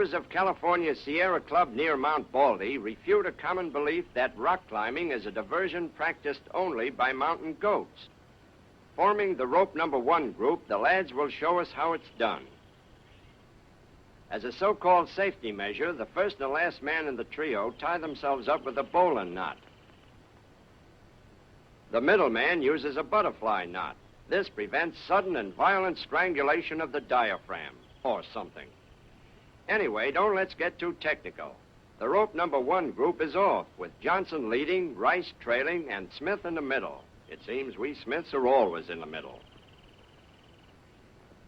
members of California's Sierra Club near Mount Baldy refute a common belief that rock climbing is a diversion practiced only by mountain goats. Forming the rope number 1 group, the lads will show us how it's done. As a so-called safety measure, the first and last man in the trio tie themselves up with a bowline knot. The middle man uses a butterfly knot. This prevents sudden and violent strangulation of the diaphragm, or something. Anyway, don't let's get too technical. The rope number 1 group is off, with Johnson leading, Rice trailing, and Smith in the middle. It seems we Smiths are always in the middle.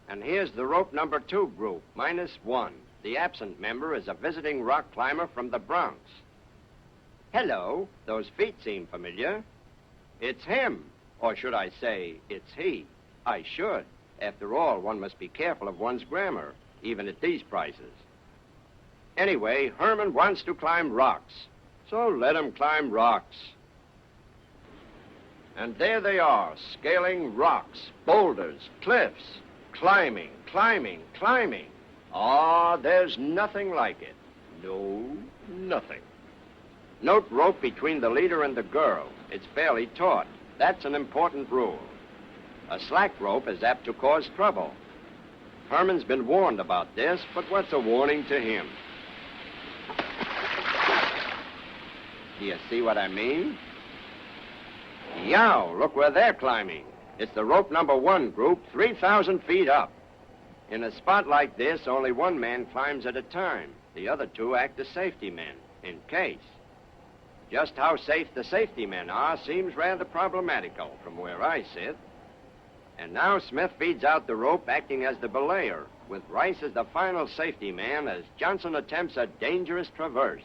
And here's the rope number 2 group, -1. The absent member is a visiting rock climber from the Bronx. Hello, those feet seem familiar. It's him, or should I say, it's he. I should. After all, one must be careful of one's grammar, even at these prices. Anyway, Herman wants to climb rocks, so let him climb rocks. And there they are, scaling rocks, boulders, cliffs, climbing, climbing, climbing. Ah, there's nothing like it. No, nothing. Note rope between the leader and the girl. It's fairly taut. That's an important rule. A slack rope is apt to cause trouble. Herman's been warned about this, but what's a warning to him? Do you see what I mean? Yow, look where they're climbing. It's the rope number 1 group, 3,000 feet up. In a spot like this, only one man climbs at a time. The other 2 act as safety men, in case. Just how safe the safety men are seems rather problematical from where I sit. And now Smith feeds out the rope, acting as the belayer, with Rice as the final safety man as Johnson attempts a dangerous traverse.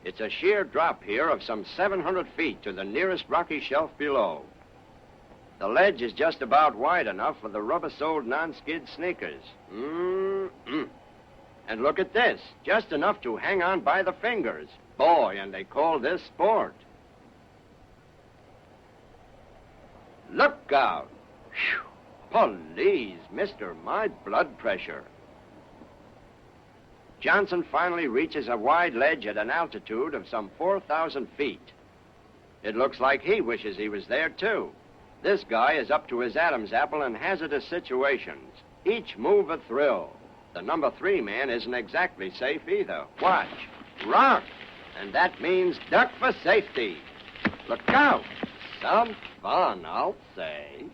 It's a sheer drop here of some 700 feet to the nearest rocky shelf below. The ledge is just about wide enough for the rubber-soled non-skid sneakers. And look at this, just enough to hang on by the fingers. Boy, and they call this sport. Look out! Whew. Police, mister, my blood pressure. Johnson finally reaches a wide ledge at an altitude of some 4,000 feet. It looks like he wishes he was there, too. This guy is up to his Adam's apple in hazardous situations. Each move a thrill. The number 3 man isn't exactly safe either. Watch. Rock! And that means duck for safety. Look out! Some fun, I'll say.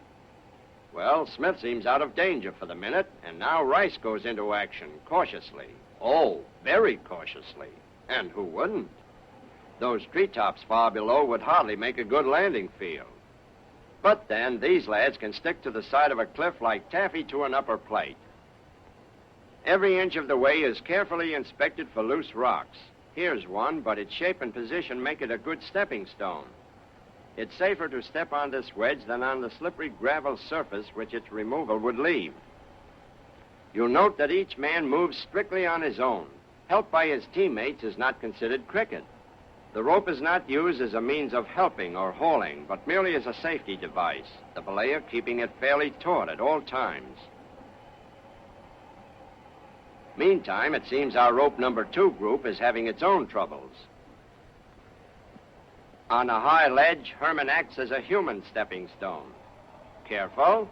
Well, Smith seems out of danger for the minute, and now Rice goes into action, cautiously. Oh, very cautiously. And who wouldn't? Those treetops far below would hardly make a good landing field. But then, these lads can stick to the side of a cliff like taffy to an upper plate. Every inch of the way is carefully inspected for loose rocks. Here's one, but its shape and position make it a good stepping stone. It's safer to step on this wedge than on the slippery gravel surface which its removal would leave. You'll note that each man moves strictly on his own. Help by his teammates is not considered cricket. The rope is not used as a means of helping or hauling, but merely as a safety device, the belayer keeping it fairly taut at all times. Meantime, it seems our rope number 2 group is having its own troubles. On a high ledge, Herman acts as a human stepping stone. Careful.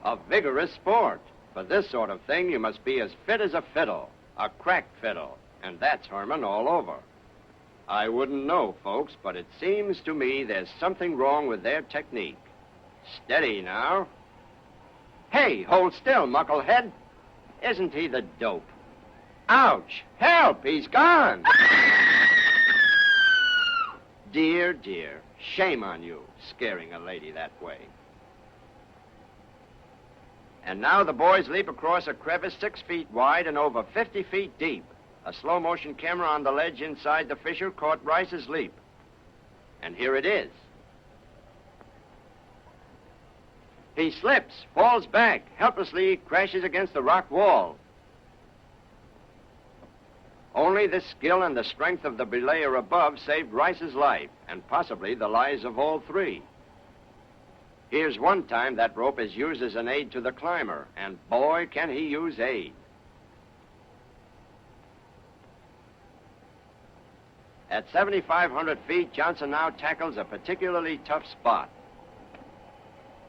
A vigorous sport. For this sort of thing, you must be as fit as a fiddle, a crack fiddle, and that's Herman all over. I wouldn't know, folks, but it seems to me there's something wrong with their technique. Steady now. Hey, hold still, mucklehead. Isn't he the dope? Ouch! Help! He's gone! Dear, dear, shame on you, scaring a lady that way. And now the boys leap across a crevice 6 feet wide and over 50 feet deep. A slow-motion camera on the ledge inside the fissure caught Rice's leap. And here it is. He slips, falls back, helplessly crashes against the rock wall. Only the skill and the strength of the belayer above saved Rice's life, and possibly the lives of all 3. Here's one time that rope is used as an aid to the climber, and boy, can he use aid. At 7,500 feet, Johnson now tackles a particularly tough spot.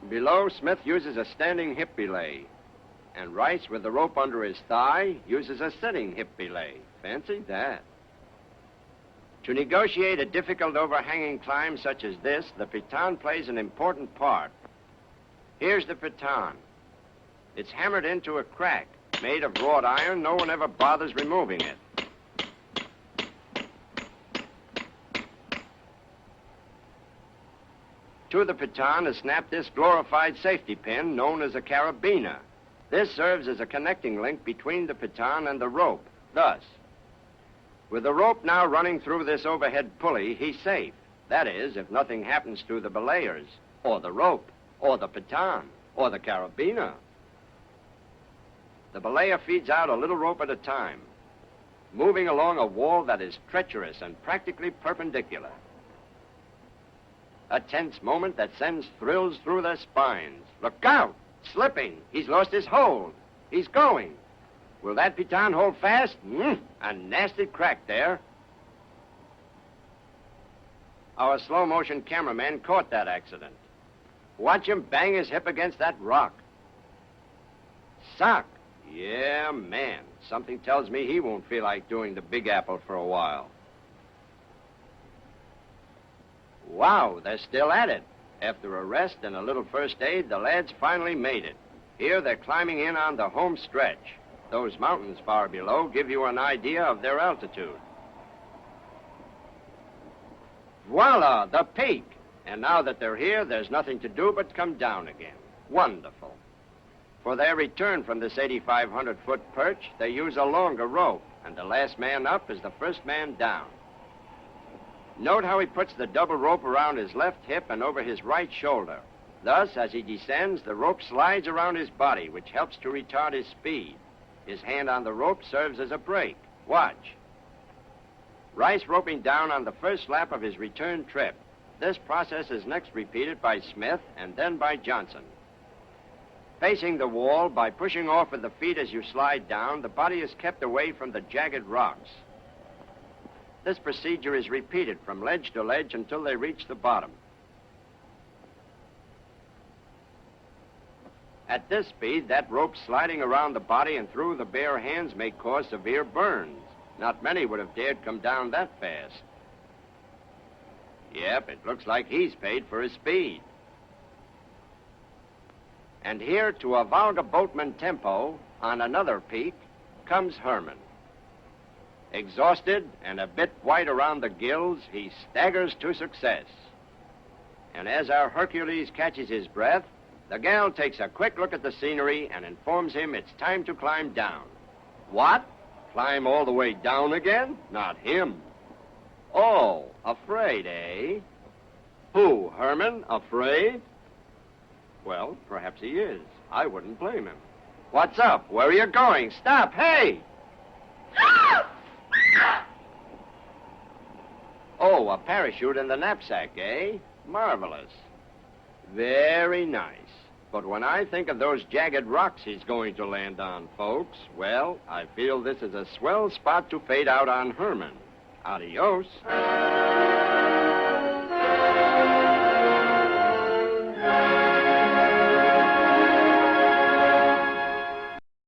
Below, Smith uses a standing hip belay. And Rice, with the rope under his thigh, uses a sitting hip belay. Fancy that. To negotiate a difficult overhanging climb such as this, the piton plays an important part. Here's the piton. It's hammered into a crack. Made of wrought iron, no one ever bothers removing it. To the piton is snapped this glorified safety pin known as a carabiner. This serves as a connecting link between the piton and the rope. Thus, with the rope now running through this overhead pulley, he's safe. That is, if nothing happens to the belayers, or the rope, or the piton, or the carabiner. The belayer feeds out a little rope at a time, moving along a wall that is treacherous and practically perpendicular. A tense moment that sends thrills through their spines. Look out! Slipping! He's lost his hold. He's going. Will that piton hold fast? A nasty crack there. Our slow-motion cameraman caught that accident. Watch him bang his hip against that rock. Sock! Yeah, man. Something tells me he won't feel like doing the Big Apple for a while. Wow, they're still at it. After a rest and a little first aid, the lads finally made it. Here they're climbing in on the home stretch. Those mountains far below give you an idea of their altitude. Voila, the peak. And now that they're here, there's nothing to do but come down again. Wonderful. For their return from this 8,500-foot perch, they use a longer rope, and the last man up is the first man down. Note how he puts the double rope around his left hip and over his right shoulder. Thus, as he descends, the rope slides around his body, which helps to retard his speed. His hand on the rope serves as a brake. Watch. Rice roping down on the first lap of his return trip. This process is next repeated by Smith and then by Johnson. Facing the wall, by pushing off with the feet as you slide down, the body is kept away from the jagged rocks. This procedure is repeated from ledge to ledge until they reach the bottom. At this speed, that rope sliding around the body and through the bare hands may cause severe burns. Not many would have dared come down that fast. Yep, it looks like he's paid for his speed. And here, to a Volga boatman tempo, on another peak, comes Herman. Exhausted and a bit white around the gills, he staggers to success. And as our Hercules catches his breath, the gal takes a quick look at the scenery and informs him it's time to climb down. What? Climb all the way down again? Not him. Oh, afraid, eh? Who, Herman? Afraid? Well, perhaps he is. I wouldn't blame him. What's up? Where are you going? Stop! Hey! Oh, a parachute in the knapsack, eh? Marvelous. Very nice. But when I think of those jagged rocks he's going to land on, folks, well, I feel this is a swell spot to fade out on Herman. Adios.